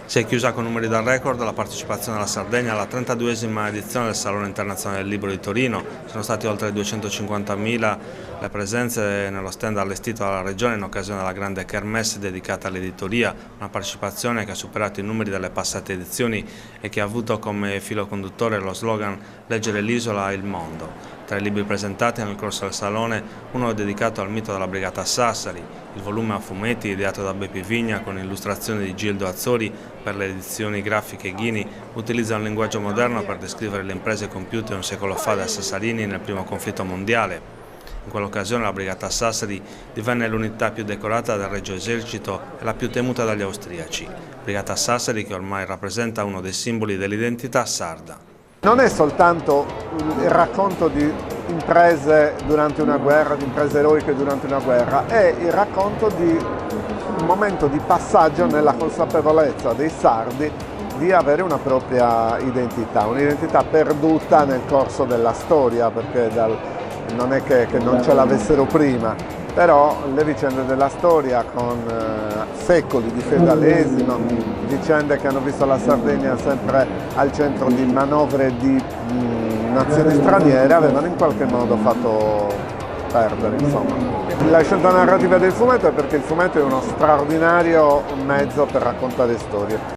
Si è chiusa con numeri da record la partecipazione della Sardegna alla 32esima edizione del Salone Internazionale del Libro di Torino. Sono stati oltre 250.000 le presenze nello stand allestito dalla Regione in occasione della grande kermesse dedicata all'editoria, una partecipazione che ha superato i numeri delle passate edizioni e che ha avuto come filo conduttore lo slogan "Leggere l'isola e il mondo". Tra i libri presentati nel corso del Salone, uno dedicato al mito della Brigata Sassari, il volume a fumetti ideato da Beppi Vigna con illustrazioni di Gildo Azzori per le edizioni grafiche Ghini, utilizza un linguaggio moderno per descrivere le imprese compiute un secolo fa dai Sassarini nel primo conflitto mondiale. In quell'occasione la Brigata Sassari divenne l'unità più decorata del Regio Esercito e la più temuta dagli austriaci. Brigata Sassari che ormai rappresenta uno dei simboli dell'identità sarda. Non è soltanto il racconto di imprese durante una guerra, di imprese eroiche durante una guerra, è il racconto di un momento di passaggio nella consapevolezza dei sardi di avere una propria identità, un'identità perduta nel corso della storia, perché non è che non ce l'avessero prima, però le vicende della storia con secoli di feudalesimo, vicende che hanno visto la Sardegna sempre al centro di manovre di nazioni straniere, avevano in qualche modo fatto perdere, insomma. La scelta narrativa del fumetto è perché il fumetto è uno straordinario mezzo per raccontare storie.